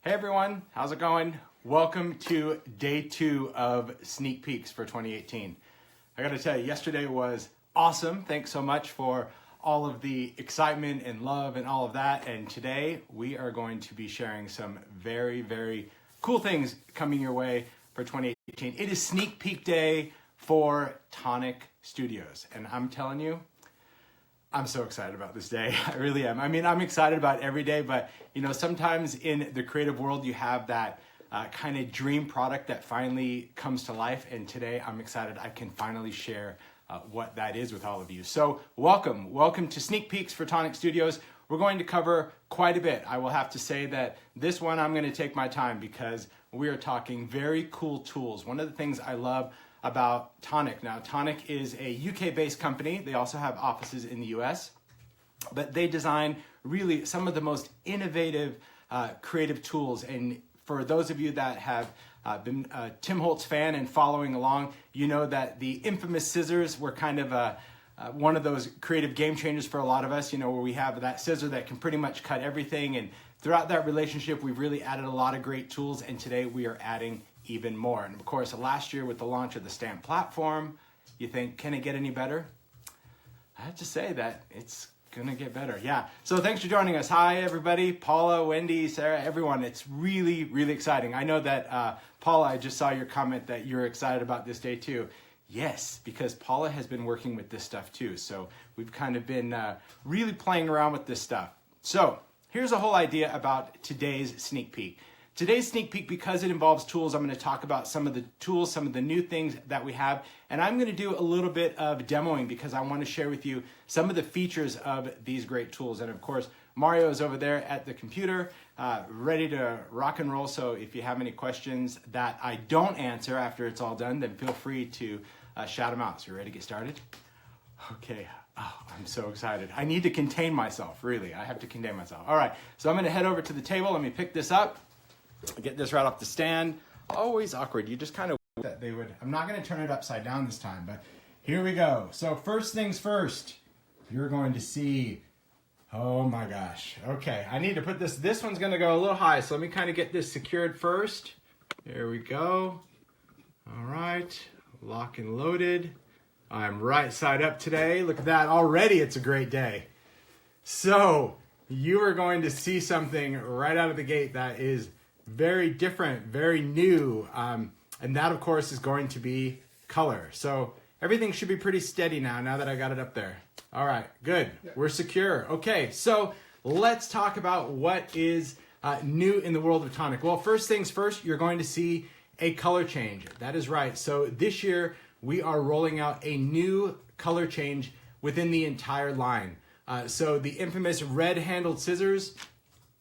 Hey everyone, how's it going? Welcome to day 2 of sneak peeks for 2018. I gotta tell you, yesterday was awesome. Thanks so much for all of the excitement and love and all of that. And today we are going to be sharing some very, very cool things coming your way for 2018. It is sneak peek day for Tonic Studios. And I'm telling you, I'm so excited about this day. I really am. I mean, I'm excited about every day, but you know, sometimes in the creative world, you have that kind of dream product that finally comes to life. And today I'm excited I can finally share what that is with all of you. So welcome to Sneak Peeks for Tonic Studios. We're going to cover quite a bit. I will have to say that this one I'm going to take my time because we are talking very cool tools. One of the things I love about Tonic. Now, Tonic is a UK-based company. They also have offices in the US, but they design really some of the most innovative creative tools. And for those of you that have been a Tim Holtz fan and following along, you know that the infamous scissors were kind of one of those creative game changers for a lot of us, you know, where we have that scissor that can pretty much cut everything. And throughout that relationship, we've really added a lot of great tools. And today we are adding even more. And of course, last year with the launch of the Stamp platform, you think, can it get any better? I have to say that it's gonna get better. Yeah. So thanks for joining us. Hi, everybody. Paula, Wendy, Sarah, everyone. It's really, really exciting. I know that, Paula, I just saw your comment that you're excited about this day too. Yes, because Paula has been working with this stuff too. So we've kind of been really playing around with this stuff. So here's a whole idea about today's sneak peek. Today's sneak peek, because it involves tools, I'm going to talk about some of the tools, some of the new things that we have, and I'm going to do a little bit of demoing because I want to share with you some of the features of these great tools. And of course, Mario is over there at the computer, ready to rock and roll. So if you have any questions that I don't answer after it's all done, then feel free to shout them out. So you ready to get started? Okay. Oh, I'm so excited. I need to contain myself, really. I have to contain myself. All right. So I'm going to head over to the table. Let me pick this up. Get this right off the stand. Always awkward. You just kind of that they would. I'm not going to turn it upside down this time, but here we go. So first things first, you're going to see. Oh my gosh. Okay, I need to put this. This one's going to go a little high, so let me kind of get this secured first. There we go. All right, lock and loaded. I'm right side up today. Look at that. Already, it's a great day. So you are going to see something right out of the gate that is very different, very new, and that of course is going to be color. So everything should be pretty steady now that I got it up there. All right, good. We're secure. Okay, so let's talk about what is new in the world of Tonic. Well, first things first, you're going to see a color change. That is right. So this year we are rolling out a new color change within the entire line. So the infamous red-handled scissors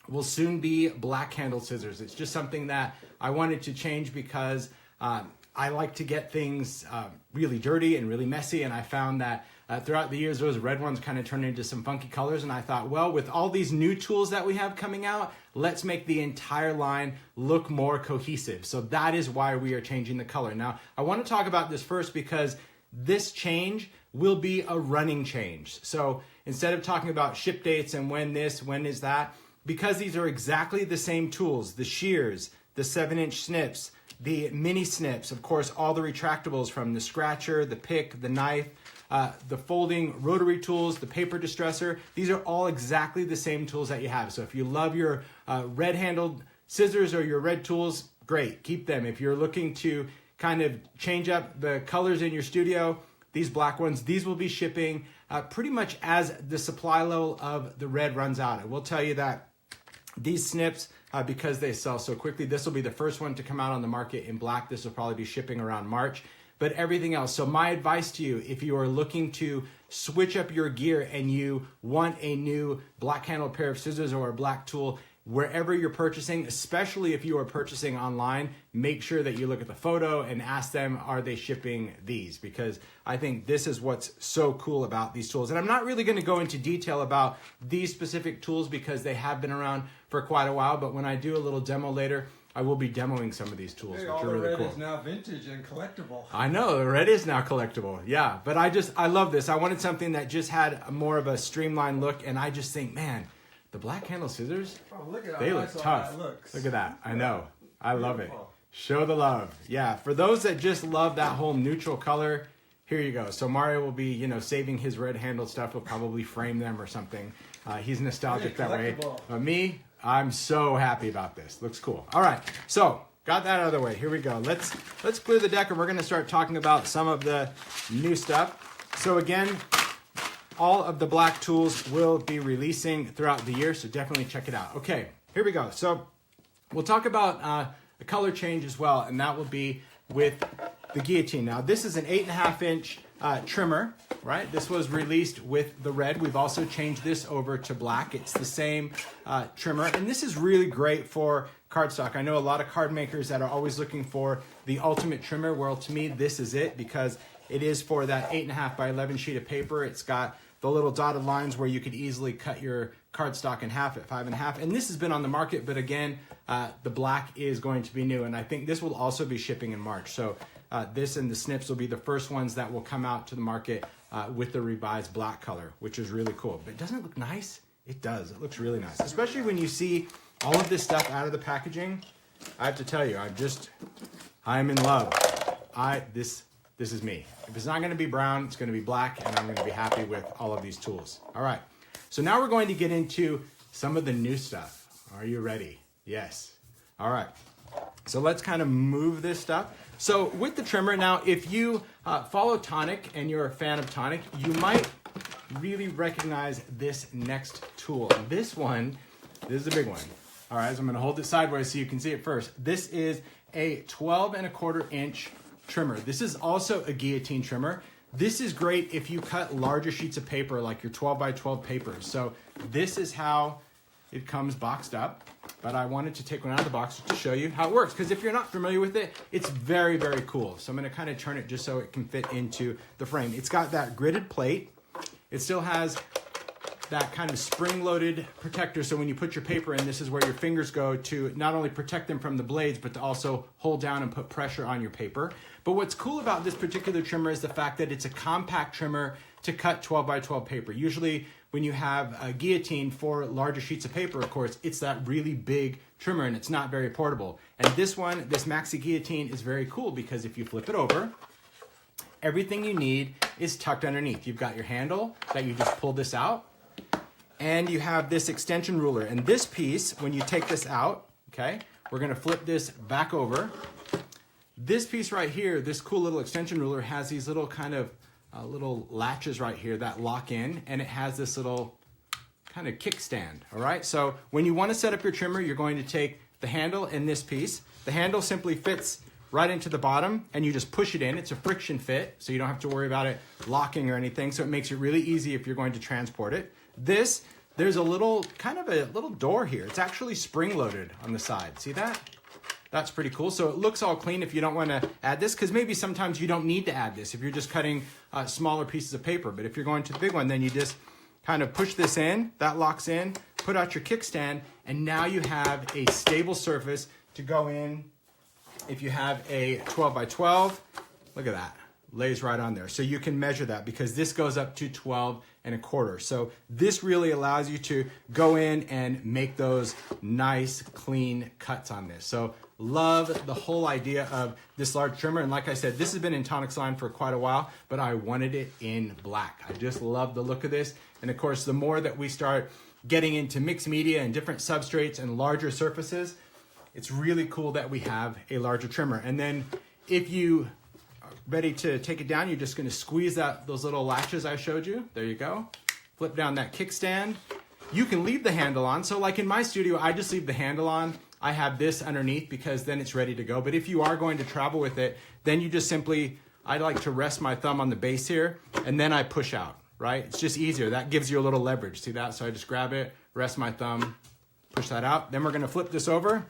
will soon be black-handled scissors. It's just something that I wanted to change because I like to get things really dirty and really messy, and I found that throughout the years, those red ones kind of turned into some funky colors, and I thought, well, with all these new tools that we have coming out, let's make the entire line look more cohesive. So that is why we are changing the color. Now, I want to talk about this first because this change will be a running change. So instead of talking about ship dates and when is that, because these are exactly the same tools, the shears, the 7-inch snips, the mini snips, of course, all the retractables from the scratcher, the pick, the knife, the folding rotary tools, the paper distresser, these are all exactly the same tools that you have. So if you love your red-handled scissors or your red tools, great, keep them. If you're looking to kind of change up the colors in your studio, these black ones, these will be shipping pretty much as the supply level of the red runs out. I will tell you that these snips, because they sell so quickly, this will be the first one to come out on the market in black. This will probably be shipping around March, but everything else. So my advice to you, if you are looking to switch up your gear and you want a new black handled pair of scissors or a black tool, wherever you're purchasing, especially if you are purchasing online, make sure that you look at the photo and ask them, are they shipping these? Because I think this is what's so cool about these tools. And I'm not really going to go into detail about these specific tools because they have been around for quite a while, but when I do a little demo later, I will be demoing some of these tools, which are really cool. All the red is now vintage and collectible. I know, the red is now collectible. Yeah, but I love this. I wanted something that just had more of a streamlined look, and I just think, man, the black handle scissors, Oh, look at how they look nice all tough. that looks. Look at that. I know. I love it. Beautiful. Show the love. Yeah, for those that just love that whole neutral color, here you go. So Mario will be, you know, saving his red handled stuff. He'll probably frame them or something. He's nostalgic that way. But me, I'm so happy about this. Looks cool. All right, so got that out of the way. Here we go. Let's clear the deck, and we're going to start talking about some of the new stuff. So again, all of the black tools will be releasing throughout the year, so definitely check it out. Okay, here we go. So we'll talk about a color change as well, and that will be with the Guillotine. Now, this is an 8.5-inch trimmer, right? This was released with the red. We've also changed this over to black. It's the same trimmer, and this is really great for cardstock. I know a lot of card makers that are always looking for the ultimate trimmer. Well, to me, this is it, because it is for that 8.5 by 11 sheet of paper. It's got the little dotted lines where you could easily cut your cardstock in half at 5.5. And this has been on the market, but again, the black is going to be new. And I think this will also be shipping in March. So this and the snips will be the first ones that will come out to the market with the revised black color, which is really cool. But doesn't it look nice? It does. It looks really nice, especially when you see all of this stuff out of the packaging. I have to tell you, I'm in love. This is me. If it's not going to be brown, it's going to be black, and I'm going to be happy with all of these tools. All right. So now we're going to get into some of the new stuff. Are you ready? Yes. All right. So let's kind of move this stuff. So with the trimmer, now if you follow Tonic and you're a fan of Tonic, you might really recognize this next tool. And this one, this is a big one. All right, so I'm going to hold it sideways so you can see it first. This is a 12.25 inch trimmer. This is also a Guillotine trimmer. This is great if you cut larger sheets of paper, like your 12 by 12 papers. So this is how it comes boxed up, but I wanted to take one out of the box to show you how it works, because if you're not familiar with it, it's very, very cool. So I'm going to kind of turn it just so it can fit into the frame. It's got that gridded plate. It still has that kind of spring-loaded protector, so when you put your paper in, this is where your fingers go to not only protect them from the blades, but to also hold down and put pressure on your paper. But what's cool about this particular trimmer is the fact that it's a compact trimmer to cut 12 by 12 paper. Usually when you have a Guillotine for larger sheets of paper, of course, it's that really big trimmer and it's not very portable. And this one, this Maxi Guillotine, is very cool because if you flip it over, everything you need is tucked underneath. You've got your handle that you just pull this out, and you have this extension ruler. And this piece, when you take this out, okay, we're gonna flip this back over. This piece right here, this cool little extension ruler, has these little kind of little latches right here that lock in, and it has this little kind of kickstand, all right? So when you wanna set up your trimmer, you're going to take the handle and this piece. The handle simply fits right into the bottom, and you just push it in. It's a friction fit, so you don't have to worry about it locking or anything, so it makes it really easy if you're going to transport it. This, there's a little, kind of a little door here. It's actually spring-loaded on the side. See that? That's pretty cool. So it looks all clean if you don't want to add this, because maybe sometimes you don't need to add this if you're just cutting smaller pieces of paper. But if you're going to the big one, then you just kind of push this in, that locks in, put out your kickstand, and now you have a stable surface to go in. If you have a 12 by 12, look at that, lays right on there. So you can measure that, because this goes up to 12.25. So this really allows you to go in and make those nice, clean cuts on this. So love the whole idea of this large trimmer. And like I said, this has been in Tonic's line for quite a while, but I wanted it in black. I just love the look of this. And of course, the more that we start getting into mixed media and different substrates and larger surfaces, it's really cool that we have a larger trimmer. And then if you are ready to take it down, you're just gonna squeeze out those little latches I showed you. There you go. Flip down that kickstand. You can leave the handle on. So like in my studio, I just leave the handle on. I have this underneath because then it's ready to go. But if you are going to travel with it, then you just simply, I like to rest my thumb on the base here, and then I push out, right? It's just easier. That gives you a little leverage. See that? So I just grab it, rest my thumb, push that out. Then we're gonna flip this over,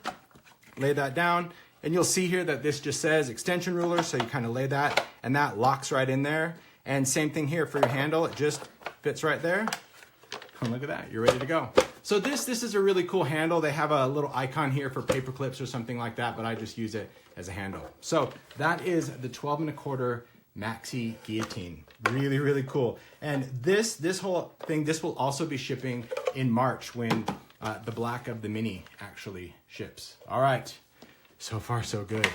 lay that down, and you'll see here that this just says extension ruler, so you kind of lay that, and that locks right in there. And same thing here for your handle, it just fits right there. And look at that, you're ready to go. So this is a really cool handle. They have a little icon here for paper clips or something like that, but I just use it as a handle. So that is the 12.25 Maxi Guillotine. Really, really cool. And this whole thing, this will also be shipping in March when the black of the mini actually ships. All right. So far, so good.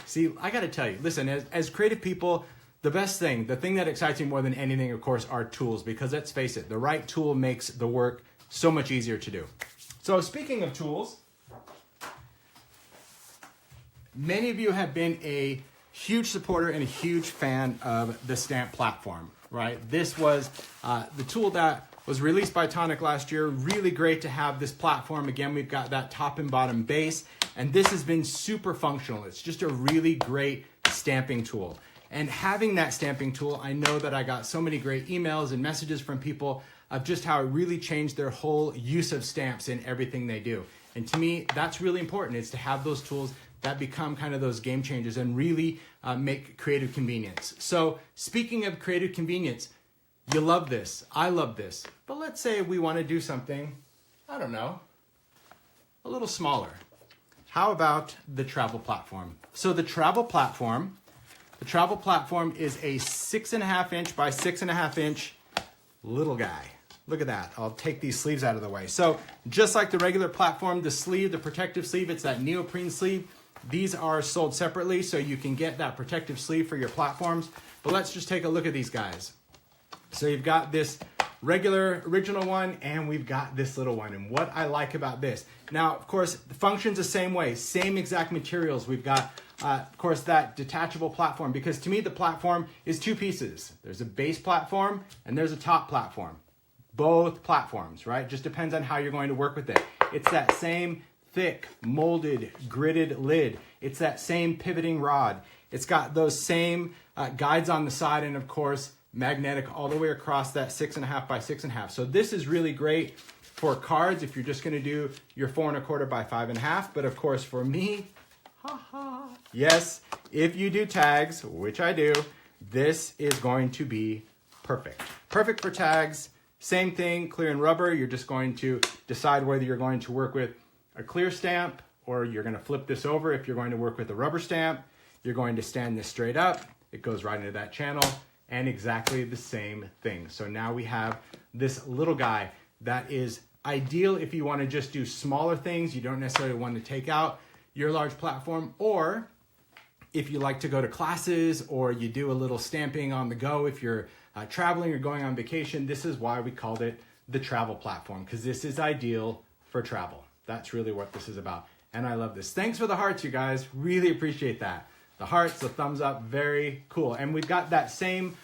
See, I got to tell you, listen, as creative people, the best thing, the thing that excites me more than anything, of course, are tools. Because let's face it, the right tool makes the work so much easier to do. So speaking of tools, many of you have been a huge supporter and a huge fan of the stamp platform, right? This was the tool that was released by Tonic last year. Really great to have this platform. Again, we've got that top and bottom base, and this has been super functional. It's just a really great stamping tool. And having that stamping tool, I know that I got so many great emails and messages from people of just how it really changed their whole use of stamps in everything they do. And to me, that's really important, is to have those tools that become kind of those game changers and really make creative convenience. So speaking of creative convenience, you love this, I love this, but let's say we want to do something, I don't know, a little smaller. How about the travel platform? So the travel platform is a 6.5 inch by 6.5 inch little guy. Look at that. I'll take these sleeves out of the way. So just like the regular platform, the sleeve, the protective sleeve, it's that neoprene sleeve. These are sold separately, so you can get that protective sleeve for your platforms. But let's just take a look at these guys. So you've got this regular original one, and we've got this little one. And what I like about this, now, of course, the function's the same way, same exact materials. We've got, of course, that detachable platform, because to me, the platform is two pieces. There's a base platform, and there's a top platform. Both platforms, right? Just depends on how you're going to work with it. It's that same thick, molded, gridded lid. It's that same pivoting rod. It's got those same guides on the side, and of course, magnetic all the way across that 6.5 by 6.5. So this is really great for cards if you're just gonna do your 4 1/4 by 5.5. But of course, for me, yes, if you do tags, which I do, this is going to be perfect. Perfect for tags. Same thing, clear and rubber. You're just going to decide whether you're going to work with a clear stamp or you're going to flip this over. If you're going to work with a rubber stamp, you're going to stand this straight up. It goes right into that channel, and exactly the same thing. So now we have this little guy that is ideal if you want to just do smaller things. You don't necessarily want to take out your large platform, or if you like to go to classes or you do a little stamping on the go, if you're traveling or going on vacation, this is why we called it the travel platform, because this is ideal for travel. That's really what this is about. And I love this. Thanks for the hearts, you guys. Really appreciate that. The hearts, the thumbs up, very cool. And we've got that same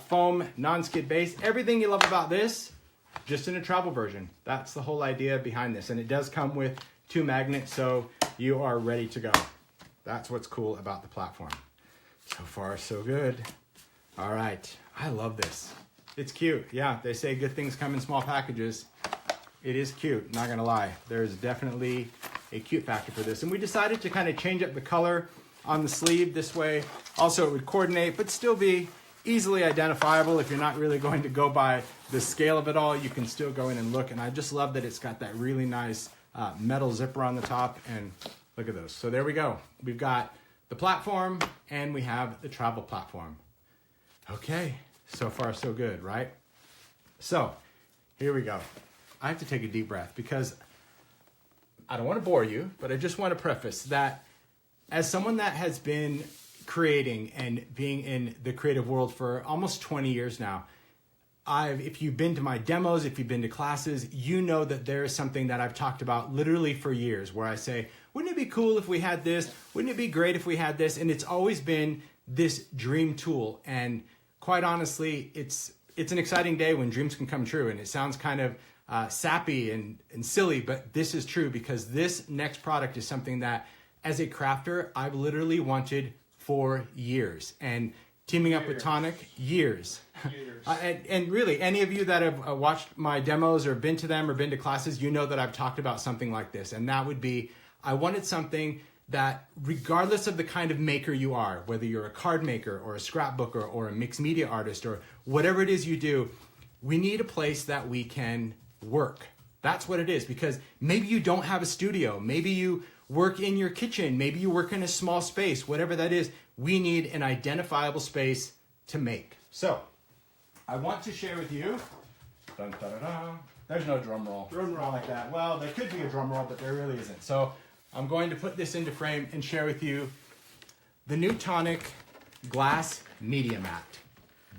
foam non-skid base. Everything you love about this, just in a travel version. That's the whole idea behind this. And it does come with 2 magnets, so you are ready to go. That's what's cool about the platform. So far, so good. All right, I love this. It's cute. Yeah, they say good things come in small packages. It is cute, not gonna lie. There's definitely a cute factor for this. And we decided to kind of change up the color on the sleeve this way. Also, it would coordinate, but still be easily identifiable. If you're not really going to go by the scale of it all, you can still go in and look. And I just love that it's got that really nice metal zipper on the top. And look at those. So there we go. We've got the platform and we have the travel platform. Okay, so far so good, right? So here we go. I have to take a deep breath because I don't want to bore you, but I just want to preface that as someone that has been creating and being in the creative world for almost 20 years now, if you've been to my demos, if you've been to classes, you know that there is something that I've talked about literally for years where I say, wouldn't it be cool if we had this? Wouldn't it be great if we had this? And it's always been this dream tool. And quite honestly, it's an exciting day when dreams can come true. And it sounds kind of sappy and silly, but this is true because this next product is something that as a crafter, I've literally wanted for years. And teaming up with Tonic, years. And really, any of you that have watched my demos or been to them or been to classes, you know that I've talked about something like this. And that would be, I wanted something that regardless of the kind of maker you are, whether you're a card maker or a scrapbooker or a mixed media artist or whatever it is you do, we need a place that we can work. That's what it is, because maybe you don't have a studio. Maybe you work in your kitchen. Maybe you work in a small space, whatever that is. We need an identifiable space to make. So I want to share with you, dun, dun, dun, dun. There's no drum roll. Drum roll. Not like that. Well, there could be a drum roll, but there really isn't. So I'm going to put this into frame and share with you the new Tonic glass media mat.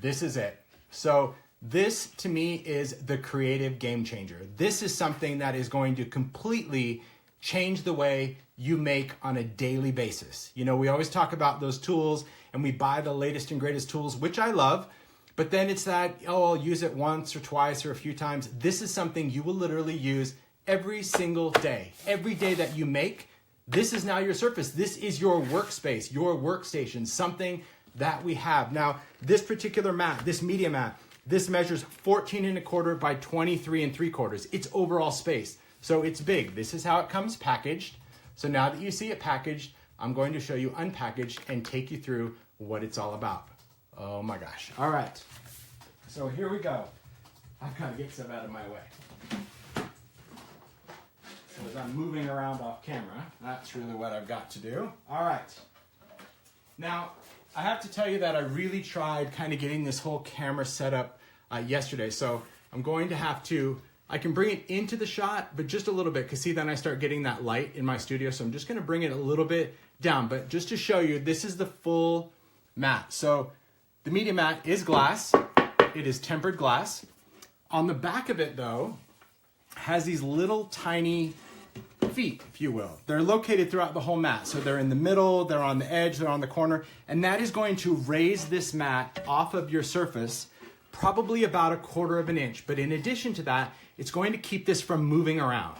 This is it. So this to me is the creative game changer. This is something that is going to completely change the way you make on a daily basis. You know, we always talk about those tools and we buy the latest and greatest tools, which I love, but then it's that, oh, I'll use it once or twice or a few times. This is something you will literally use every single day. Every day that you make, this is now your surface. This is your workspace, your workstation, something that we have. Now, this particular mat, this media mat, this measures 14.25 by 23.75. It's overall space, so it's big. This is how it comes packaged. So now that you see it packaged, I'm going to show you unpackaged and take you through what it's all about. Oh my gosh. All right. So here we go. I've got to get stuff out of my way. So as I'm moving around off camera, that's really what I've got to do. All right. Now, I have to tell you that I really tried kind of getting this whole camera set up yesterday. So I'm going to have to, I can bring it into the shot, but just a little bit, because see, then I start getting that light in my studio. So I'm just going to bring it a little bit down. But just to show you, this is the full mat. So the media mat is glass. It is tempered glass. On the back of it, though, has these little tiny feet, if you will. They're located throughout the whole mat. So they're in the middle, they're on the edge, they're on the corner, and that is going to raise this mat off of your surface probably about 1/4 inch. But in addition to that, it's going to keep this from moving around.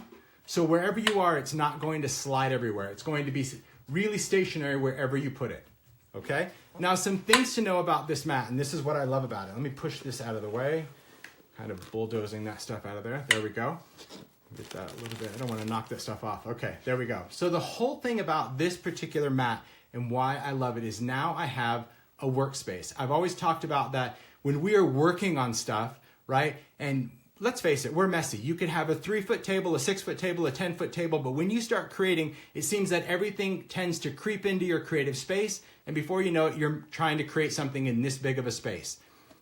So wherever you are, it's not going to slide everywhere. It's going to be really stationary wherever you put it. Okay? Now, some things to know about this mat, and this is what I love about it. Let me push this out of the way, kind of bulldozing that stuff out of there. There we go. Get that a little bit. I don't want to knock that stuff off. Okay, there we go. So the whole thing about this particular mat and why I love it is now I have a workspace. I've always talked about that when we are working on stuff, right? And let's face it, we're messy. You could have a 3-foot table, a 6-foot table, a 10-foot table, but when you start creating, it seems that everything tends to creep into your creative space, and before you know it, you're trying to create something in this big of a space.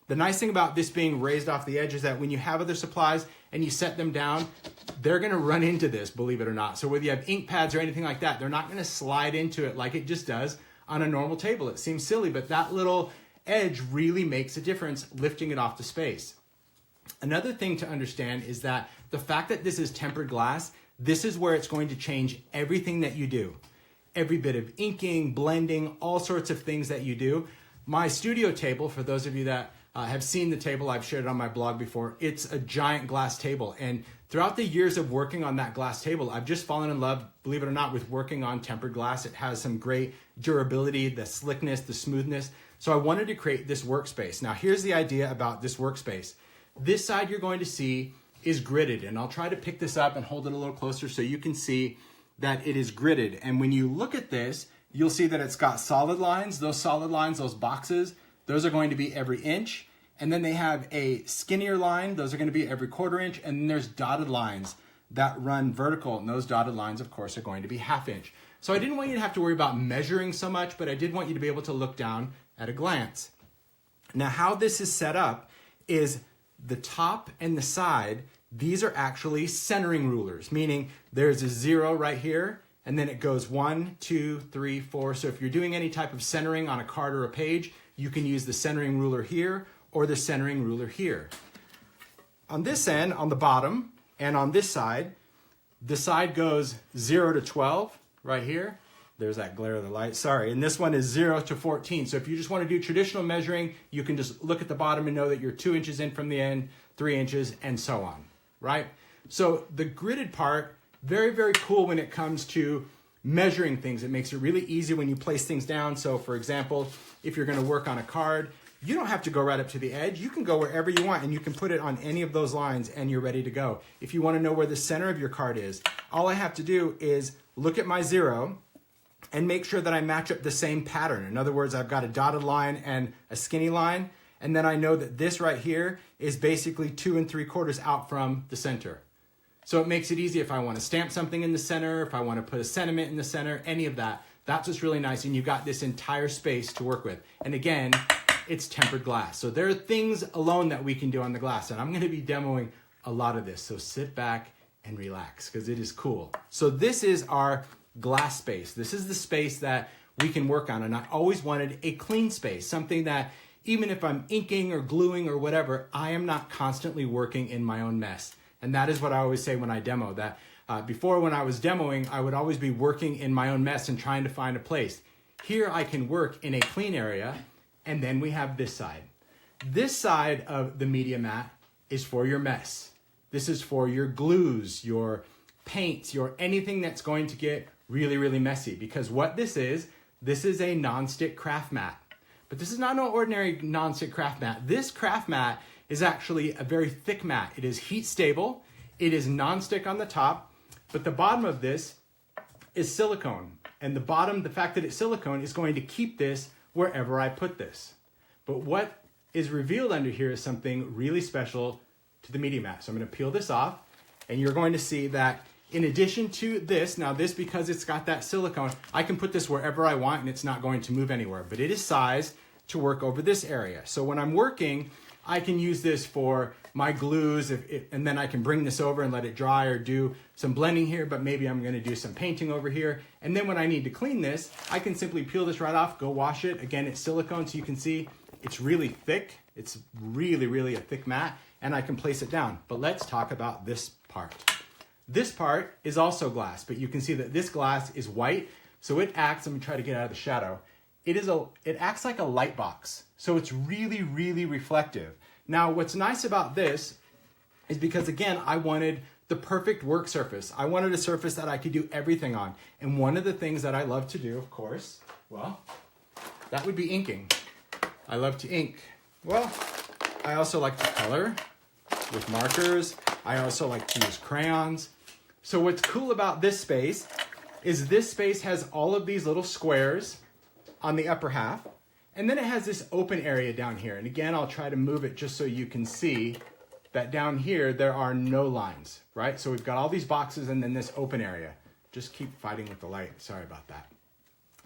The nice thing about this being raised off the edge is that when you have other supplies and you set them down, they're gonna run into this, believe it or not. So whether you have ink pads or anything like that, they're not gonna slide into it like it just does on a normal table. It seems silly, but that little edge really makes a difference lifting it off the space. Another thing to understand is that the fact that this is tempered glass, this is where it's going to change everything that you do. Every bit of inking, blending, all sorts of things that you do. My studio table, for those of you that have seen the table, I've shared it on my blog before, it's a giant glass table. And throughout the years of working on that glass table, I've just fallen in love, believe it or not, with working on tempered glass. It has some great durability, the slickness, the smoothness. So I wanted to create this workspace. Now here's the idea about this workspace. This side you're going to see is gridded, and I'll try to pick this up and hold it a little closer so you can see that it is gridded. And when you look at this, you'll see that it's got solid lines. Those solid lines, those boxes, those are going to be every inch. And then they have a skinnier line. Those are going to be every 1/4 inch. And then there's dotted lines that run vertical. And those dotted lines, of course, are going to be 1/2 inch. So I didn't want you to have to worry about measuring so much, but I did want you to be able to look down at a glance. Now, how this is set up is the top and the side, these are actually centering rulers, meaning there's a 0 right here, and then it goes 1, 2, 3, 4. So if you're doing any type of centering on a card or a page, you can use the centering ruler here or the centering ruler here. On this end, on the bottom, and on this side, the side goes 0 to 12 right here. There's that glare of the light, sorry. And this one is 0 to 14. So if you just want to do traditional measuring, you can just look at the bottom and know that you're 2 inches in from the end, 3 inches, and so on, right? So the gridded part, very, very cool when it comes to measuring things. It makes it really easy when you place things down. So for example, if you're going to work on a card, you don't have to go right up to the edge. You can go wherever you want and you can put it on any of those lines and you're ready to go. If you want to know where the center of your card is, all I have to do is look at my 0 and make sure that I match up the same pattern. In other words, I've got a dotted line and a skinny line, and then I know that this right here is basically 2 3/4 out from the center. So it makes it easy if I want to stamp something in the center, if I want to put a sentiment in the center, any of that. That's what's really nice, and you've got this entire space to work with. And again, it's tempered glass. So there are things alone that we can do on the glass, and I'm gonna be demoing a lot of this. So sit back and relax, because it is cool. So this is our glass space. This is the space that we can work on, and I always wanted a clean space, something that even if I'm inking or gluing or whatever, I am not constantly working in my own mess. And that is what I always say when I demo, that before when I was demoing, I would always be working in my own mess and trying to find a place. Here I can work in a clean area, and then we have this side. This side of the media mat is for your mess. This is for your glues, your paints, your anything that's going to get really, really messy. Because what this is a non-stick craft mat. But this is not an ordinary non-stick craft mat. This craft mat is actually a very thick mat. It is heat stable. It is non-stick on the top, but the bottom of this is silicone. And the bottom, the fact that it's silicone is going to keep this wherever I put this. But what is revealed under here is something really special to the media mat. So I'm going to peel this off, and you're going to see that in addition to this, now this, because it's got that silicone, I can put this wherever I want and it's not going to move anywhere, but it is sized to work over this area. So when I'm working, I can use this for my glues, and then I can bring this over and let it dry or do some blending here, but maybe I'm gonna do some painting over here. And then when I need to clean this, I can simply peel this right off, go wash it. Again, it's silicone, so you can see it's really thick. It's really, really a thick mat, and I can place it down. But let's talk about this part. This part is also glass, but you can see that this glass is white, so it acts, let me try to get out of the shadow. It acts like a light box, so it's really, really reflective. Now, what's nice about this is because, again, I wanted the perfect work surface. I wanted a surface that I could do everything on. And one of the things that I love to do, of course, well, that would be inking. I love to ink. Well, I also like to color with markers. I also like to use crayons. So what's cool about this space is this space has all of these little squares on the upper half, and then it has this open area down here. And again, I'll try to move it just so you can see that down here there are no lines, right? So we've got all these boxes and then this open area. Just keep fighting with the light, sorry about that.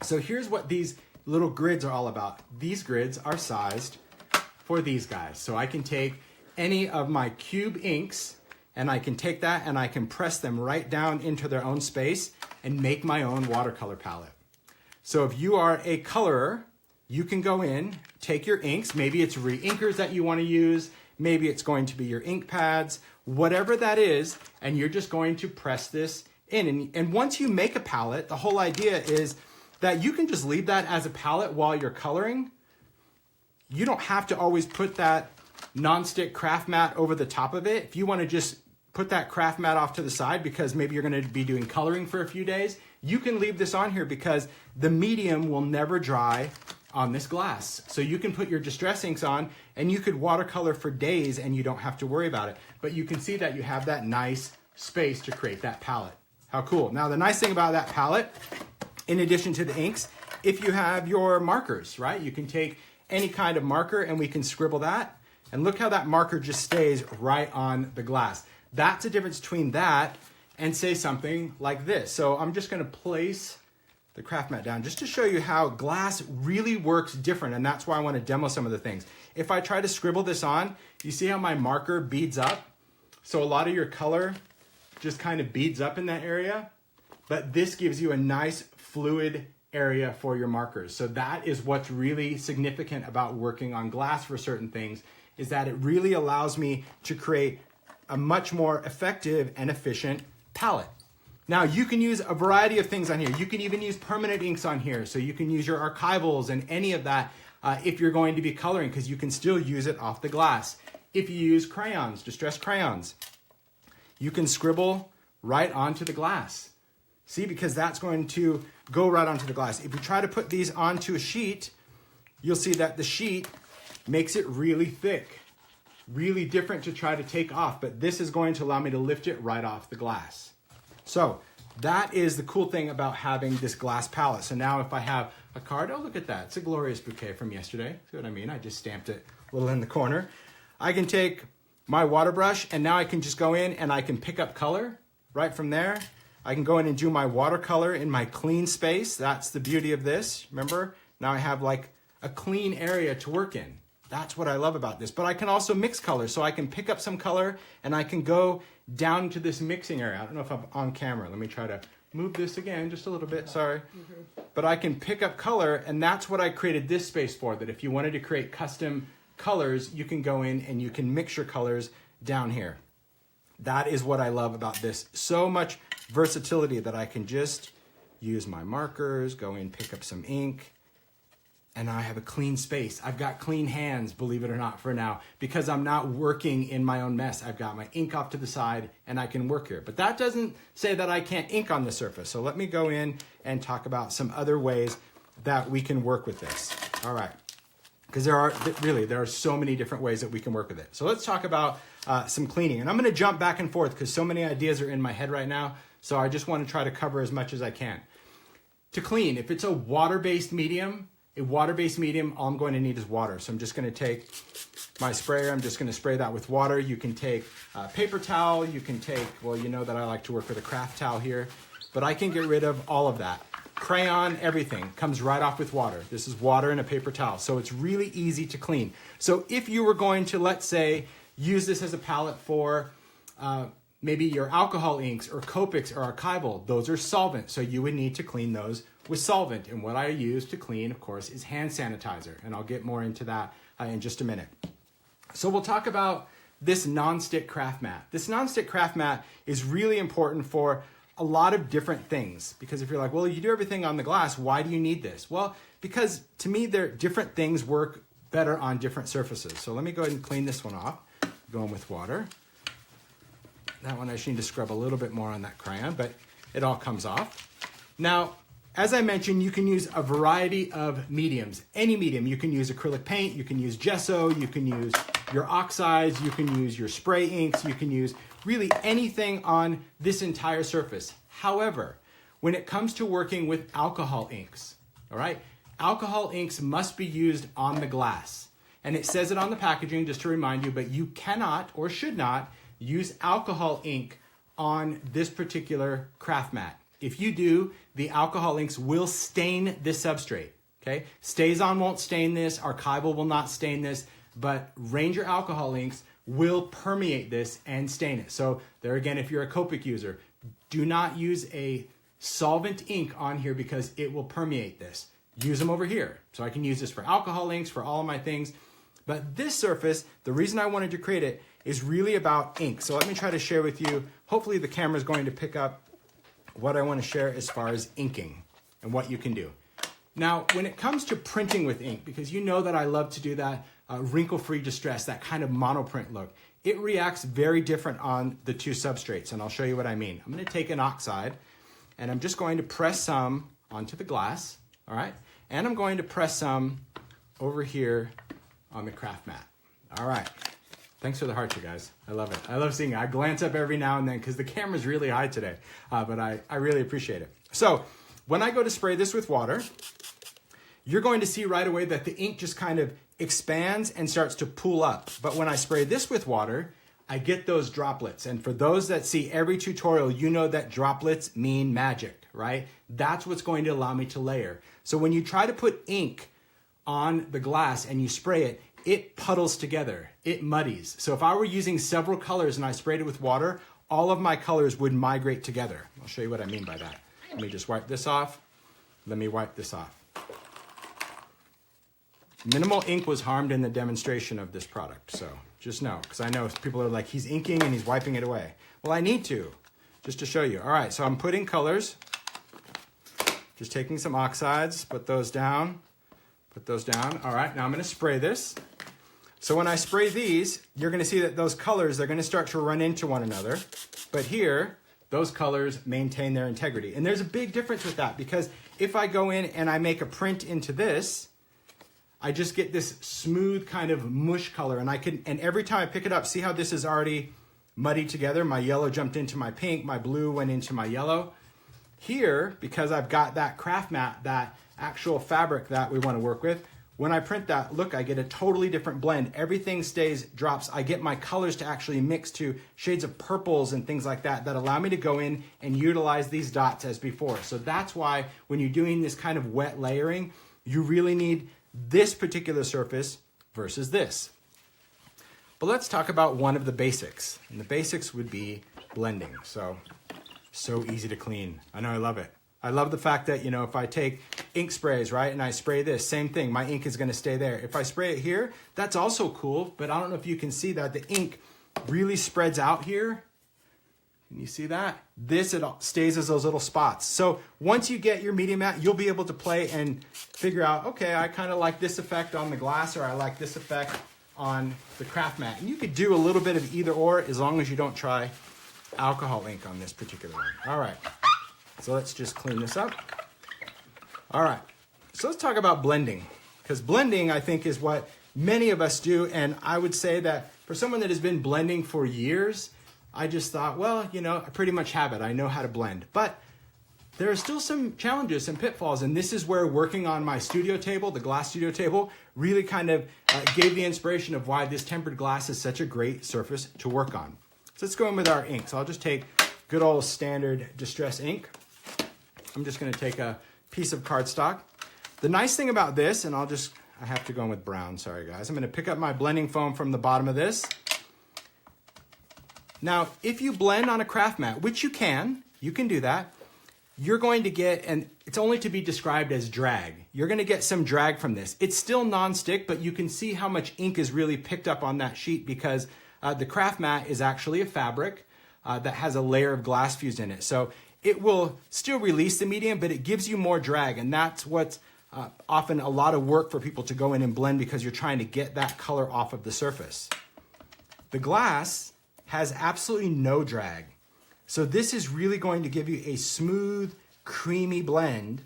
So here's what these little grids are all about. These grids are sized for these guys. So I can take any of my cube inks, and I can take that and I can press them right down into their own space and make my own watercolor palette. So if you are a colorer, you can go in, take your inks, maybe it's re-inkers that you want to use, maybe it's going to be your ink pads, whatever that is, and you're just going to press this in. And once you make a palette, the whole idea is that you can just leave that as a palette while you're coloring. You don't have to always put that non-stick craft mat over the top of it. If you want to just put that craft mat off to the side because maybe you're going to be doing coloring for a few days, you can leave this on here because the medium will never dry on this glass. So you can put your distress inks on and you could watercolor for days and you don't have to worry about it. But you can see that you have that nice space to create that palette. How cool. Now the nice thing about that palette, in addition to the inks, if you have your markers, right? You can take any kind of marker and we can scribble that. And look how that marker just stays right on the glass. That's the difference between that and say something like this. So I'm just gonna place the craft mat down just to show you how glass really works different, and that's why I wanna demo some of the things. If I try to scribble this on, you see how my marker beads up? So a lot of your color just kind of beads up in that area, but this gives you a nice fluid area for your markers. So that is what's really significant about working on glass for certain things, is that it really allows me to create a much more effective and efficient palette. Now you can use a variety of things on here. You can even use permanent inks on here. So you can use your archivals and any of that if you're going to be coloring, because you can still use it off the glass. If you use crayons, distress crayons, you can scribble right onto the glass. See, because that's going to go right onto the glass. If you try to put these onto a sheet, you'll see that the sheet makes it really thick, really different to try to take off, but this is going to allow me to lift it right off the glass. So that is the cool thing about having this glass palette. So now if I have a card, oh, look at that. It's a glorious bouquet from yesterday. See what I mean? I just stamped it a little in the corner. I can take my water brush and now I can just go in and I can pick up color right from there. I can go in and do my watercolor in my clean space. That's the beauty of this. Remember, now I have like a clean area to work in. That's what I love about this. But I can also mix colors, so I can pick up some color and I can go down to this mixing area. I don't know if I'm on camera. Let me try to move this again just a little bit, sorry. But I can pick up color, and that's what I created this space for, that if you wanted to create custom colors, you can go in and you can mix your colors down here. That is what I love about this. So much versatility that I can just use my markers, go in, pick up some ink, and I have a clean space. I've got clean hands, believe it or not, for now, because I'm not working in my own mess. I've got my ink off to the side and I can work here. But that doesn't say that I can't ink on the surface. So let me go in and talk about some other ways that we can work with this. All right. Because there are so many different ways that we can work with it. So let's talk about some cleaning. And I'm going to jump back and forth because so many ideas are in my head right now. So I just want to try to cover as much as I can. To clean, if it's a water-based medium, all I'm going to need is water. So I'm just going to take my sprayer. I'm just going to spray that with water. You can take a paper towel. You can take, well, you know that I like to work with a craft towel here. But I can get rid of all of that. Crayon, everything comes right off with water. This is water and a paper towel. So it's really easy to clean. So if you were going to, let's say, use this as a palette for maybe your alcohol inks or Copics or archival, those are solvent. So you would need to clean those with solvent. And what I use to clean, of course, is hand sanitizer. And I'll get more into that in just a minute. So we'll talk about this nonstick craft mat. This nonstick craft mat is really important for a lot of different things. Because if you're like, well, you do everything on the glass, why do you need this? Well, because to me, different things work better on different surfaces. So let me go ahead and clean this one off. Going with water. That one I just need to scrub a little bit more on that crayon, but it all comes off. Now, as I mentioned, you can use a variety of mediums. Any medium. You can use acrylic paint, you can use gesso, you can use your oxides, you can use your spray inks, you can use really anything on this entire surface. However, when it comes to working with alcohol inks, all right, alcohol inks must be used on the glass. And it says it on the packaging, just to remind you, but you cannot or should not use alcohol ink on this particular craft mat. If you do, the alcohol inks will stain this substrate, okay? StazOn won't stain this, Archival will not stain this, but Ranger alcohol inks will permeate this and stain it. So there again, if you're a Copic user, do not use a solvent ink on here because it will permeate this. Use them over here. So I can use this for alcohol inks, for all of my things. But this surface, the reason I wanted to create it is really about ink. So let me try to share with you, hopefully the camera is going to pick up what I want to share as far as inking and what you can do. Now, when it comes to printing with ink, because you know that I love to do that wrinkle-free distress, that kind of monoprint look, it reacts very different on the two substrates, and I'll show you what I mean. I'm going to take an oxide, and I'm just going to press some onto the glass, all right? And I'm going to press some over here on the craft mat. All right. Thanks for the hearts, you guys. I love it. I love seeing it. I glance up every now and then because the camera's really high today, but I really appreciate it. So when I go to spray this with water, you're going to see right away that the ink just kind of expands and starts to pool up. But when I spray this with water, I get those droplets. And for those that see every tutorial, you know that droplets mean magic, right? That's what's going to allow me to layer. So when you try to put ink on the glass and you spray it, it puddles together, it muddies. So if I were using several colors and I sprayed it with water, all of my colors would migrate together. I'll show you what I mean by that. Let me just wipe this off. Let me wipe this off. Minimal ink was harmed in the demonstration of this product, so just know, because I know people are like, he's inking and he's wiping it away. Well, I need to, just to show you. All right, so I'm putting colors, just taking some oxides, put those down. All right, now I'm going to spray this. So when I spray these, you're going to see that those colors, they're going to start to run into one another. But here, those colors maintain their integrity. And there's a big difference with that, because if I go in and I make a print into this, I just get this smooth kind of mush color. And every time I pick it up, see how this is already muddied together? My yellow jumped into my pink, my blue went into my yellow. Here, because I've got that craft mat, that actual fabric that we want to work with, when I print that, look, I get a totally different blend. Everything drops. I get my colors to actually mix to shades of purples and things like that allow me to go in and utilize these dots as before. So that's why when you're doing this kind of wet layering, you really need this particular surface versus this. But let's talk about one of the basics. And the basics would be blending. So easy to clean. I know, I love it. I love the fact that, if I take ink sprays, right, and I spray this, same thing, my ink is going to stay there. If I spray it here, that's also cool, but I don't know if you can see that the ink really spreads out here. Can you see that? This, it stays as those little spots. So once you get your media mat, you'll be able to play and figure out, okay, I kind of like this effect on the glass, or I like this effect on the craft mat. And you could do a little bit of either or, as long as you don't try alcohol ink on this particular one. All right. So let's just clean this up. All right, so let's talk about blending, because blending, I think, is what many of us do. And I would say that for someone that has been blending for years, I just thought, well, I pretty much have it. I know how to blend. But there are still some challenges, some pitfalls. And this is where working on my studio table, the glass studio table, really kind of gave the inspiration of why this tempered glass is such a great surface to work on. So let's go in with our ink. So I'll just take good old standard distress ink. I'm just going to take a piece of cardstock. The nice thing about this, and I have to go in with brown, sorry guys. I'm going to pick up my blending foam from the bottom of this. Now, if you blend on a craft mat, which you can do that, you're going to get, and it's only to be described as drag. You're going to get some drag from this. It's still non-stick, but you can see how much ink is really picked up on that sheet, because the craft mat is actually a fabric that has a layer of glass fused in it. So it will still release the medium, but it gives you more drag. And that's what's often a lot of work for people to go in and blend, because you're trying to get that color off of the surface. The glass has absolutely no drag. So this is really going to give you a smooth, creamy blend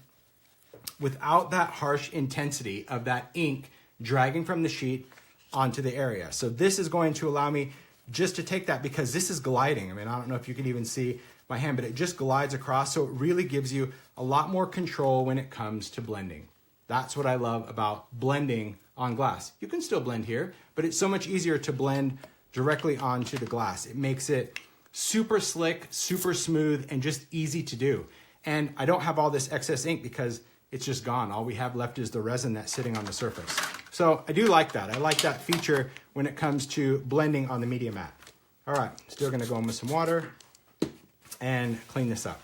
without that harsh intensity of that ink dragging from the sheet onto the area. So this is going to allow me just to take that, because this is gliding. I mean, I don't know if you can even see my hand, but it just glides across. So it really gives you a lot more control when it comes to blending. That's what I love about blending on glass. You can still blend here, but it's so much easier to blend directly onto the glass. It makes it super slick, super smooth, and just easy to do. And I don't have all this excess ink because it's just gone. All we have left is the resin that's sitting on the surface. So I do like that. I like that feature when it comes to blending on the media mat. All right, still gonna go in with some water and clean this up.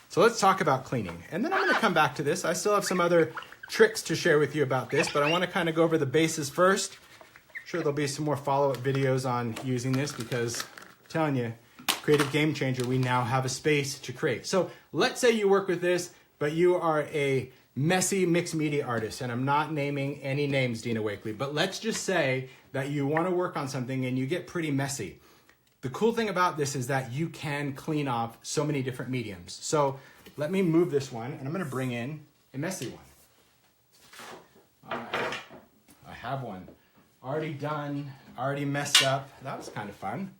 So let's talk about cleaning. And then I'm gonna come back to this. I still have some other tricks to share with you about this, but I wanna kind of go over the bases first. I'm sure there'll be some more follow-up videos on using this, because I'm telling you, creative game changer, we now have a space to create. So let's say you work with this, but you are a messy mixed media artist, and I'm not naming any names, Dina Wakely, but let's just say that you wanna work on something and you get pretty messy. The cool thing about this is that you can clean off so many different mediums. So let me move this one, and I'm gonna bring in a messy one. All right, I have one already done, already messed up. That was kind of fun.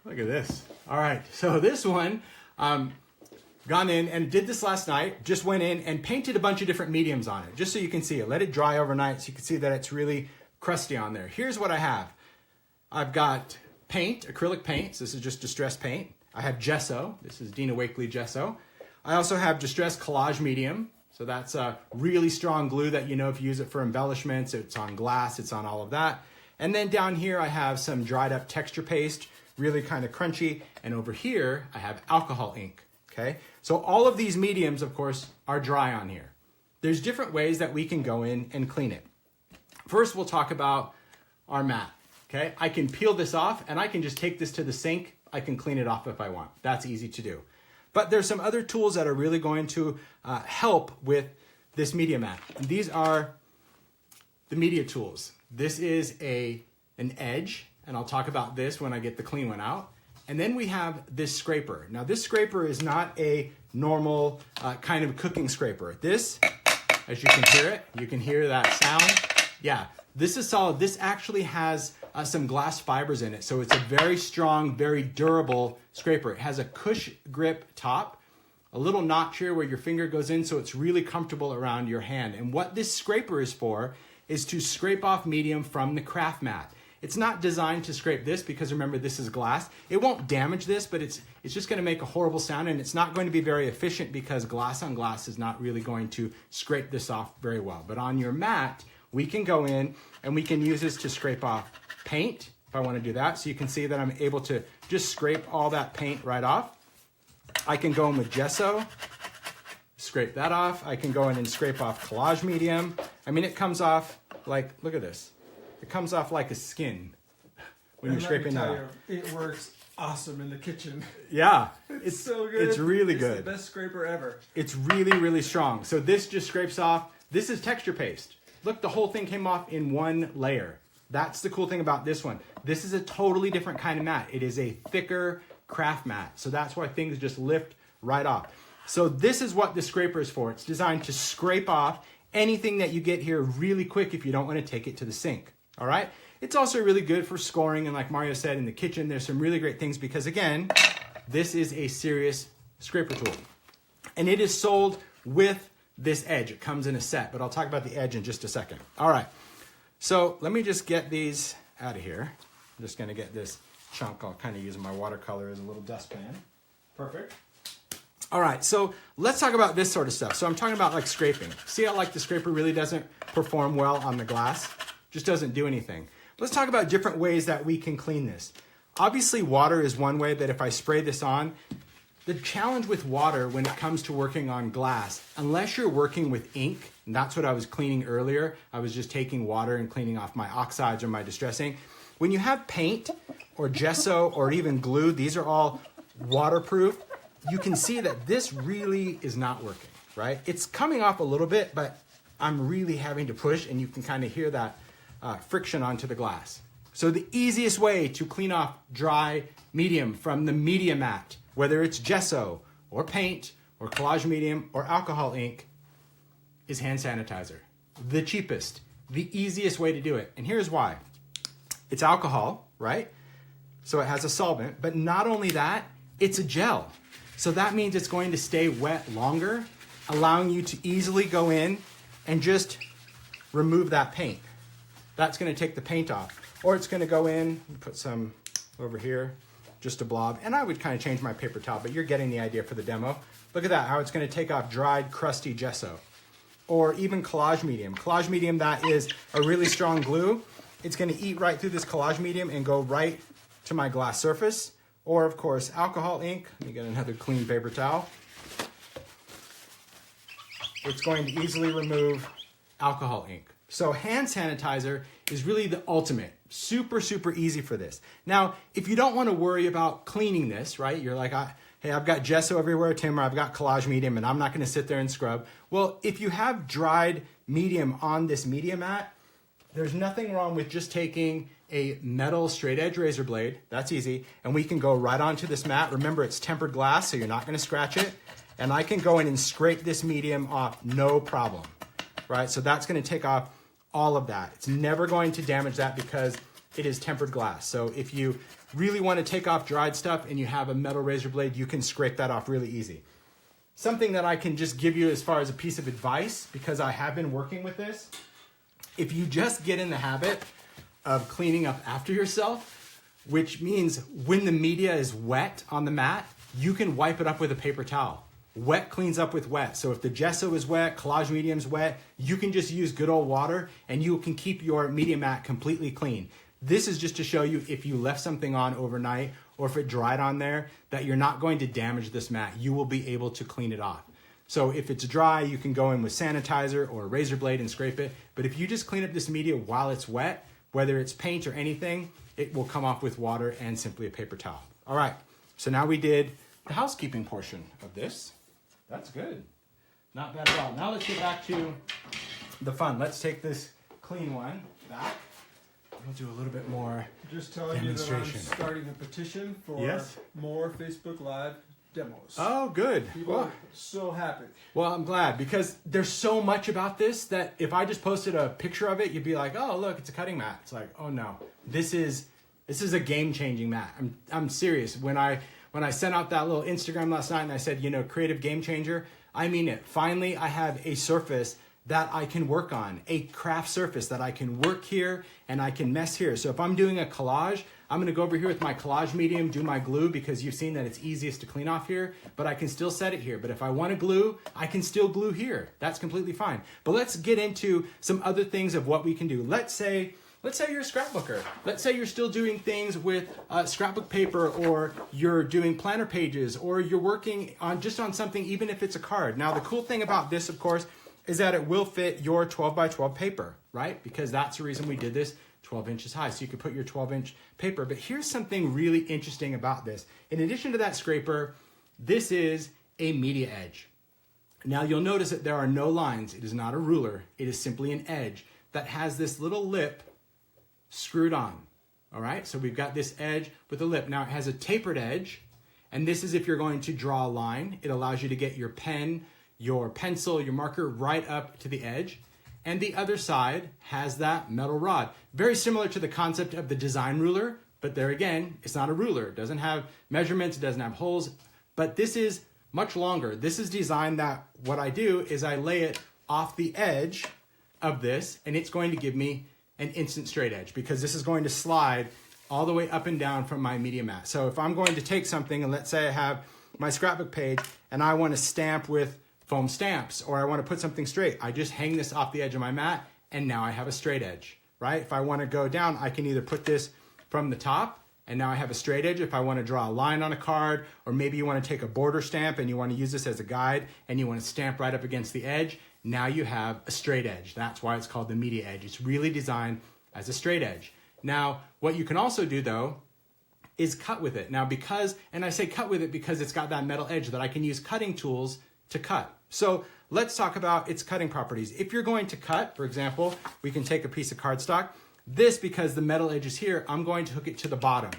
Look at this. All right, so this one, gone in and did this last night, just went in and painted a bunch of different mediums on it, just so you can see it. Let it dry overnight so you can see that it's really crusty on there. Here's what I have. I've got paint, acrylic paint. So this is just distress paint. I have gesso. This is Dina Wakely gesso. I also have distress collage medium. So that's a really strong glue that, you know, if you use it for embellishments, it's on glass, it's on all of that. And then down here I have some dried up texture paste, really kind of crunchy. And over here I have alcohol ink, okay? So all of these mediums, of course, are dry on here. There's different ways that we can go in and clean it. First, we'll talk about our mat, okay? I can peel this off and I can just take this to the sink. I can clean it off if I want. That's easy to do. But there's some other tools that are really going to help with this media mat. And these are the media tools. This is an edge, and I'll talk about this when I get the clean one out. And then we have this scraper. Now this scraper is not a normal kind of cooking scraper. This, as you can hear it, you can hear that sound. Yeah, this is solid. This actually has some glass fibers in it. So it's a very strong, very durable scraper. It has a cush grip top, a little notch here where your finger goes in, so it's really comfortable around your hand. And what this scraper is for is to scrape off medium from the craft mat. It's not designed to scrape this because remember, this is glass. It won't damage this, but it's just gonna make a horrible sound, and it's not going to be very efficient because glass on glass is not really going to scrape this off very well. But on your mat, we can go in and we can use this to scrape off paint if I wanna do that. So you can see that I'm able to just scrape all that paint right off. I can go in with gesso, scrape that off. I can go in and scrape off collage medium. I mean, it comes off like, look at this. It comes off like a skin when you're scraping that off. It works awesome in the kitchen. Yeah. It's so good. It's really good. It's the best scraper ever. It's really, really strong. So this just scrapes off. This is texture paste. Look, the whole thing came off in one layer. That's the cool thing about this one. This is a totally different kind of mat. It is a thicker craft mat. So that's why things just lift right off. So this is what the scraper is for. It's designed to scrape off anything that you get here really quick if you don't want to take it to the sink. All right. It's also really good for scoring. And like Mario said, in the kitchen, there's some really great things because again, this is a serious scraper tool. And it is sold with this edge. It comes in a set, but I'll talk about the edge in just a second. All right. So let me just get these out of here. I'm just going to get this chunk. I'll kind of use my watercolor as a little dustpan. Perfect. All right, so let's talk about this sort of stuff. So I'm talking about like scraping. See how like the scraper really doesn't perform well on the glass? Just doesn't do anything. Let's talk about different ways that we can clean this. Obviously, water is one way that if I spray this on, the challenge with water when it comes to working on glass, unless you're working with ink, and that's what I was cleaning earlier, I was just taking water and cleaning off my oxides or my distressing. When you have paint or gesso or even glue, these are all waterproof. You can see that this really is not working, right? It's coming off a little bit, but I'm really having to push, and you can kind of hear that friction onto the glass. So the easiest way to clean off dry medium from the media mat, whether it's gesso or paint or collage medium or alcohol ink, is hand sanitizer. The cheapest, the easiest way to do it. And here's why. It's alcohol, right? So it has a solvent, but not only that, it's a gel. So that means it's going to stay wet longer, allowing you to easily go in and just remove that paint. That's going to take the paint off. Or it's going to go in and put some over here, just a blob. And I would kind of change my paper towel, but you're getting the idea for the demo. Look at that, how it's going to take off dried, crusty gesso. Or even collage medium. Collage medium, that is a really strong glue. It's going to eat right through this collage medium and go right to my glass surface. Or, of course, alcohol ink. Let me get another clean paper towel. It's going to easily remove alcohol ink. So hand sanitizer is really the ultimate. Super, super easy for this. Now, if you don't want to worry about cleaning this, right? You're like, hey, I've got gesso everywhere, Tim, or I've got collage medium, and I'm not going to sit there and scrub. Well, if you have dried medium on this media mat, there's nothing wrong with just taking a metal straight edge razor blade. That's easy. And we can go right onto this mat. Remember, it's tempered glass, so you're not going to scratch it. And I can go in and scrape this medium off, no problem, right? So that's going to take off all of that. It's never going to damage that because it is tempered glass. So if you really want to take off dried stuff and you have a metal razor blade, you can scrape that off really easy. Something that I can just give you as far as a piece of advice, because I have been working with this, if you just get in the habit of cleaning up after yourself, which means when the media is wet on the mat, you can wipe it up with a paper towel. Wet cleans up with wet. So if the gesso is wet, collage medium's wet, you can just use good old water and you can keep your media mat completely clean. This is just to show you if you left something on overnight or if it dried on there, that you're not going to damage this mat. You will be able to clean it off. So if it's dry, you can go in with sanitizer or a razor blade and scrape it. But if you just clean up this media while it's wet, whether it's paint or anything, it will come off with water and simply a paper towel. All right, so now we did the housekeeping portion of this. That's good. Not bad at all. Now let's get back to the fun. Let's take this clean one back. We'll do a little bit more Just telling you that I'm starting a petition for more Facebook Live demos. Oh, good. People are so happy. Well, I'm glad because there's so much about this that if I just posted a picture of it, you'd be like, oh, look, it's a cutting mat. It's like, oh no, this is a game-changing mat. I'm serious. When I sent out that little Instagram last night and I said, creative game changer, I mean it. Finally, I have a surface that I can work on, a craft surface that I can work here and I can mess here. So if I'm doing a collage, I'm gonna go over here with my collage medium, do my glue, because you've seen that it's easiest to clean off here, but I can still set it here. But if I wanna glue, I can still glue here. That's completely fine. But let's get into some other things of what we can do. Let's say you're a scrapbooker. Let's say you're still doing things with scrapbook paper, or you're doing planner pages, or you're working on just on something, even if it's a card. Now, the cool thing about this, of course, is that it will fit your 12 by 12 paper, right? Because that's the reason we did this 12 inches high, so you could put your 12-inch paper. But here's something really interesting about this. In addition to that scraper, this is a media edge. Now, you'll notice that there are no lines. It is not a ruler. It is simply an edge that has this little lip screwed on, all right? So we've got this edge with a lip. Now, it has a tapered edge, and this is if you're going to draw a line. It allows you to get your pen, your pencil, your marker right up to the edge. And the other side has that metal rod. Very similar to the concept of the design ruler, but there again, it's not a ruler. It doesn't have measurements, it doesn't have holes, but this is much longer. This is designed that what I do is I lay it off the edge of this, and it's going to give me an instant straight edge, because this is going to slide all the way up and down from my media mat. So if I'm going to take something, and let's say I have my scrapbook page and I want to stamp with foam stamps, or I want to put something straight, I just hang this off the edge of my mat, and now I have a straight edge, right? If I want to go down, I can either put this from the top, and now I have a straight edge. If I want to draw a line on a card, or maybe you want to take a border stamp and you want to use this as a guide, and you want to stamp right up against the edge, now you have a straight edge. That's why it's called the media edge. It's really designed as a straight edge. Now, what you can also do though, is cut with it. Now and I say cut with it because it's got that metal edge that I can use cutting tools to cut. So let's talk about its cutting properties. If you're going to cut, for example, we can take a piece of cardstock. This, because the metal edge is here, I'm going to hook it to the bottom.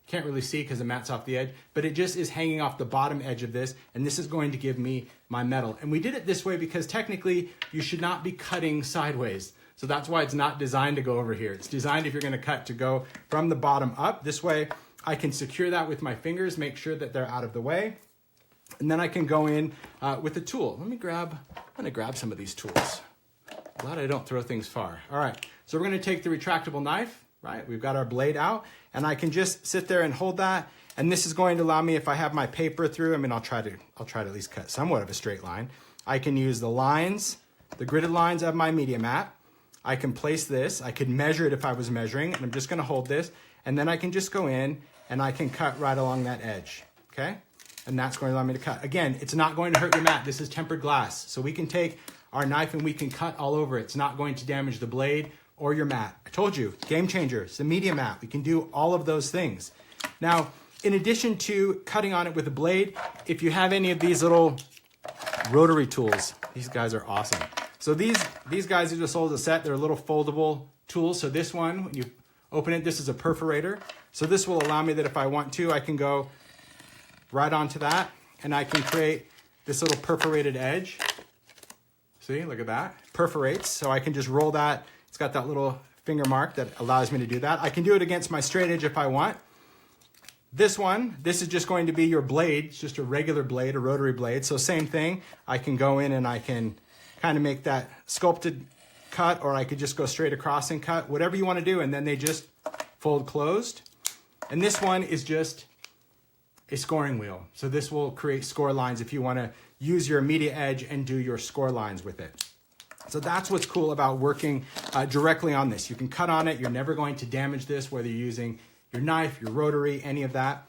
Can't really see because the mat's off the edge, but it just is hanging off the bottom edge of this, and this is going to give me my metal. And we did it this way because technically you should not be cutting sideways. So that's why it's not designed to go over here. It's designed, if you're going to cut, to go from the bottom up. This way I can secure that with my fingers, make sure that they're out of the way. And then I can go in with a tool. I'm gonna grab some of these tools. Glad I don't throw things far. All right, so we're gonna take the retractable knife, right? We've got our blade out, and I can just sit there and hold that. And this is going to allow me, if I have my paper through, I'll try to at least cut somewhat of a straight line. I can use the lines, the gridded lines of my media mat. I can place this, I could measure it if I was measuring, and I'm just gonna hold this, and then I can just go in and I can cut right along that edge, okay? And that's going to allow me to cut. Again, it's not going to hurt your mat. This is tempered glass. So we can take our knife and we can cut all over it. It's not going to damage the blade or your mat. I told you, game changer. It's a media mat. We can do all of those things. Now, in addition to cutting on it with a blade, if you have any of these little rotary tools, these guys are awesome. So these guys are just sold as a set. They're little foldable tools. So this one, when you open it, this is a perforator. So this will allow me that if I want to, I can go right onto that, and I can create this little perforated edge. See, look at that, perforates. So I can just roll that. It's got that little finger mark that allows me to do that. I can do it against my straight edge if I want. This one, this is just going to be your blade. It's just a regular blade, a rotary blade. So same thing, I can go in and I can kind of make that sculpted cut, or I could just go straight across and cut, whatever you want to do, and then they just fold closed. And this one is just a scoring wheel. So this will create score lines if you want to use your media edge and do your score lines with it. So that's what's cool about working directly on this. You can cut on it. You're never going to damage this, whether you're using your knife, your rotary, any of that.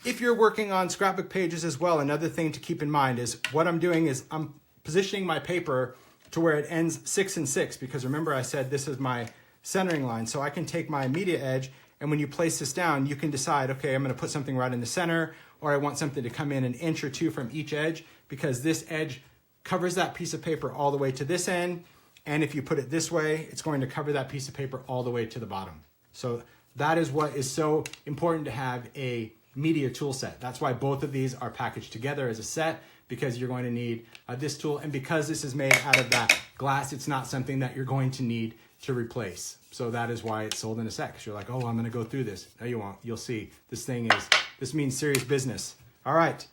If you're working on scrapbook pages as well, another thing to keep in mind is what I'm doing is I'm positioning my paper to where it ends 6 and 6, because remember I said this is my centering line. So I can take my media edge, and when you place this down, you can decide, okay, I'm gonna put something right in the center, or I want something to come in an inch or two from each edge, because this edge covers that piece of paper all the way to this end. And if you put it this way, it's going to cover that piece of paper all the way to the bottom. So that is what is so important to have a media tool set. That's why both of these are packaged together as a set, because you're going to need this tool. And because this is made out of that glass, it's not something that you're going to need to replace. So that is why it's sold in a set, because you're like, oh, I'm gonna go through this. No, you won't. You'll see. This means serious business. All right.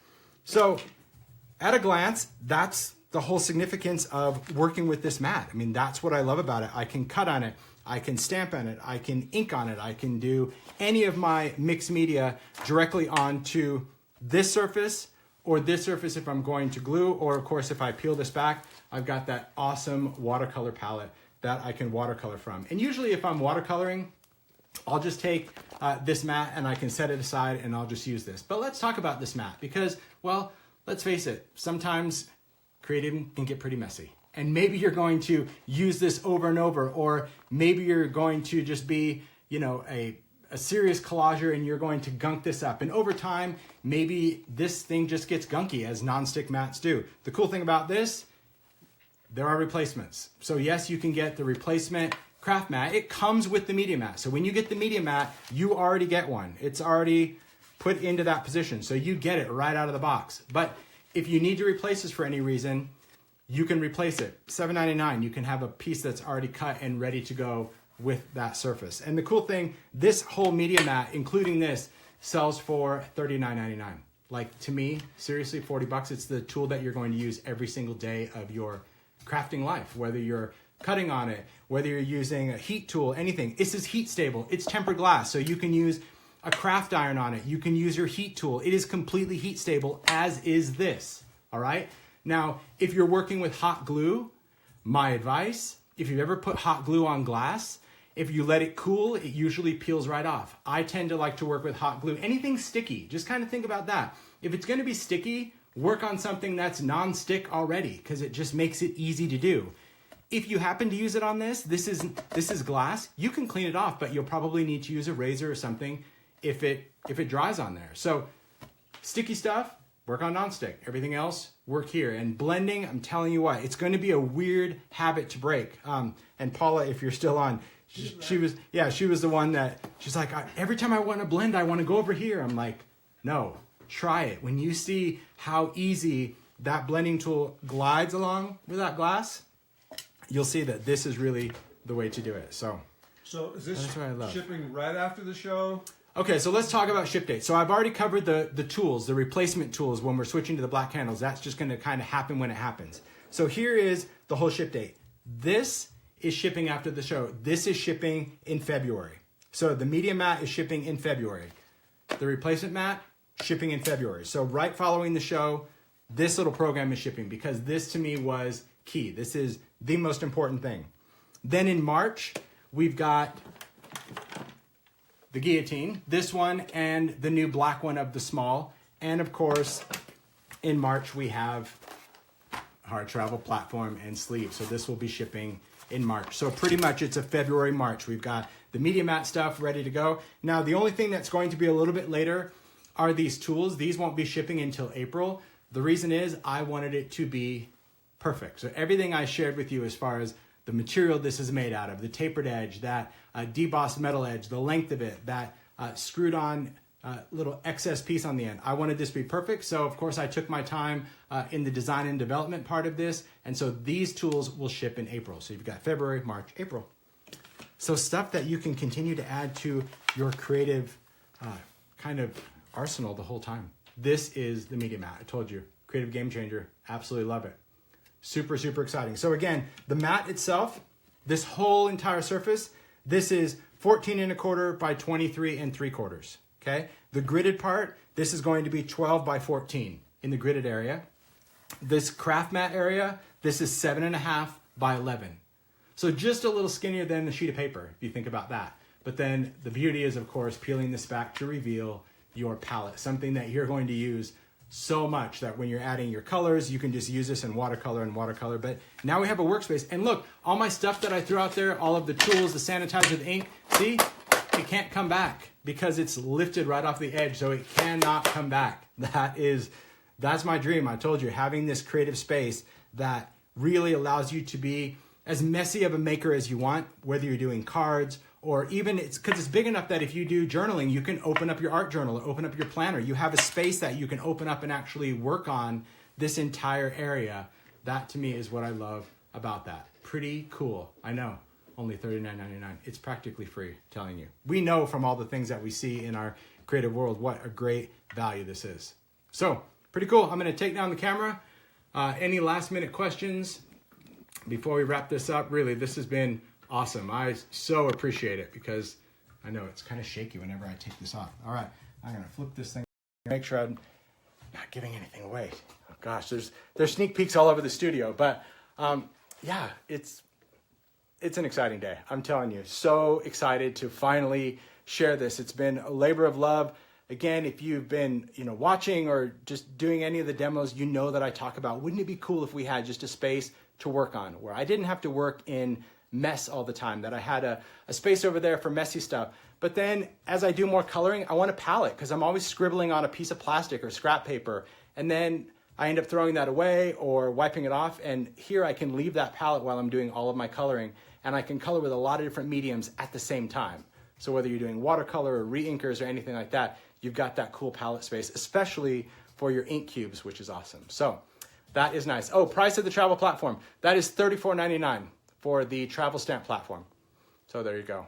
So at a glance, that's the whole significance of working with this mat. I mean, that's what I love about it. I can cut on it, I can stamp on it, I can ink on it, I can do any of my mixed media directly onto this surface or this surface if I'm going to glue, or of course if I peel this back, I've got that awesome watercolor palette that I can watercolor from. And usually if I'm watercoloring, I'll just take this mat and I can set it aside and I'll just use this. But let's talk about this mat because, well, let's face it, sometimes creating can get pretty messy. And maybe you're going to use this over and over, or maybe you're going to just be, you know, a serious collager and you're going to gunk this up. And over time, maybe this thing just gets gunky as nonstick mats do. The cool thing about this, there are replacements. So yes, you can get the replacement craft mat. It comes with the media mat. So when you get the media mat, you already get one. It's already put into that position. So you get it right out of the box. But if you need to replace this for any reason, you can replace it. $7.99, you can have a piece that's already cut and ready to go with that surface. And the cool thing, this whole media mat, including this, sells for $39.99. Like, to me, seriously, $40. It's the tool that you're going to use every single day of your crafting life, whether you're cutting on it, whether you're using a heat tool, anything. This is heat stable. It's tempered glass, so you can use a craft iron on it. You can use your heat tool. It is completely heat stable, as is this, all right? Now, if you're working with hot glue, my advice, if you've ever put hot glue on glass, if you let it cool, it usually peels right off. I tend to like to work with hot glue. Anything sticky, just kind of think about that. If it's gonna be sticky, work on something that's non-stick already, because it just makes it easy to do. If you happen to use it on this is glass, you can clean it off, but you'll probably need to use a razor or something if it dries on there. So sticky stuff, work on nonstick. Everything else, work here. And blending, I'm telling you what, it's going to be a weird habit to break. And Paula, if you're still on, she was the one that, she's like, every time I want to blend, I want to go over here. I'm like, no, try it. When you see how easy that blending tool glides along with that glass, you'll see that this is really the way to do it. So is this shipping right after the show? Okay, so let's talk about ship date. So I've already covered the tools, the replacement tools when we're switching to the black handles. That's just going to kind of happen when it happens. So here is the whole ship date. This is shipping after the show. This is shipping in February. So the media mat is shipping in February. The replacement mat, shipping in February. So right following the show, this little program is shipping because this to me was key. This is the most important thing. Then in March, we've got the Guillotine, this one, and the new black one of the small. And of course, in March, we have our travel platform and sleeve. So this will be shipping in March. So pretty much it's a February, March. We've got the media mat stuff ready to go. Now, the only thing that's going to be a little bit later are these tools. These won't be shipping until April. The reason is I wanted it to be perfect. So everything I shared with you as far as the material this is made out of, the tapered edge, that debossed metal edge, the length of it, that screwed on little excess piece on the end. I wanted this to be perfect. So of course I took my time in the design and development part of this. And so these tools will ship in April. So you've got February, March, April. So stuff that you can continue to add to your creative kind of arsenal the whole time. This is the media mat. I told you, creative game changer. Absolutely love it. Super, super exciting. So again, the mat itself, this whole entire surface, this is 14 1/4 by 23 3/4. Okay. The gridded part, this is going to be 12 by 14 in the gridded area. This craft mat area, this is 7.5 by 11. So just a little skinnier than the sheet of paper, if you think about that. But then the beauty is, of course, peeling this back to reveal your palette, something that you're going to use so much that when you're adding your colors, you can just use this in watercolor and watercolor. But now we have a workspace. And look, all my stuff that I threw out there, all of the tools, the sanitizer, the ink, see, it can't come back because it's lifted right off the edge. So it cannot come back. That's my dream. I told you, having this creative space that really allows you to be as messy of a maker as you want, whether you're doing cards or even because it's big enough that if you do journaling, you can open up your art journal or open up your planner. You have a space that you can open up and actually work on this entire area. That to me is what I love about that. Pretty cool. I know, only $39.99. It's practically free, telling you. We know from all the things that we see in our creative world what a great value this is. So, pretty cool. I'm gonna take down the camera. Any last minute questions before we wrap this up? Really, this has been awesome. I so appreciate it because I know it's kind of shaky whenever I take this off. All right, I'm gonna flip this thing, make sure I'm not giving anything away. Oh gosh, there's sneak peeks all over the studio, but yeah, it's an exciting day. I'm telling you, so excited to finally share this. It's been a labor of love. Again, if you've been, watching or just doing any of the demos, you know that I talk about, wouldn't it be cool if we had just a space to work on where I didn't have to work in mess all the time, that I had a space over there for messy stuff. But then as I do more coloring, I want a palette because I'm always scribbling on a piece of plastic or scrap paper. And then I end up throwing that away or wiping it off. And here I can leave that palette while I'm doing all of my coloring. And I can color with a lot of different mediums at the same time. So whether you're doing watercolor or re-inkers or anything like that, you've got that cool palette space, especially for your ink cubes, which is awesome. So that is nice. Oh, price of the travel platform. That is $34.99 for the travel stamp platform. So there you go.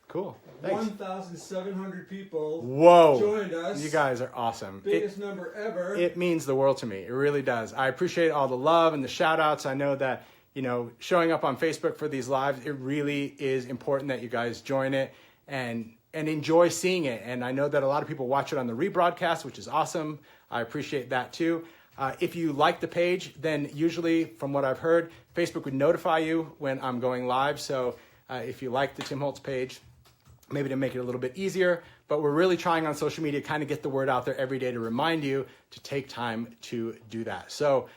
Cool. Thanks. 1,700 people joined us. You guys are awesome. Biggest number ever. It means the world to me. It really does. I appreciate all the love and the shout outs. I know that, showing up on Facebook for these lives, it really is important that you guys join it and enjoy seeing it. And I know that a lot of people watch it on the rebroadcast, which is awesome. I appreciate that too. If you like the page, then usually, from what I've heard, Facebook would notify you when I'm going live. So if you like the Tim Holtz page, maybe to make it a little bit easier, but we're really trying on social media to kind of get the word out there every day to remind you to take time to do that. So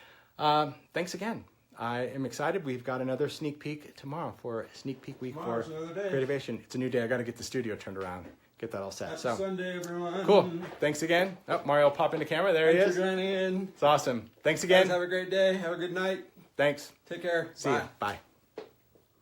thanks again. I am excited. We've got another sneak peek tomorrow for Sneak Peek Week for Creativation. It's a new day. I got to get the studio turned around, get that all set. Happy Sunday, everyone. Cool. Thanks again. Oh, Mario will pop into camera. There he is. Thanks for joining in. It's awesome. Thanks again. Guys, have a great day. Have a good night. Thanks. Take care. See ya. Bye.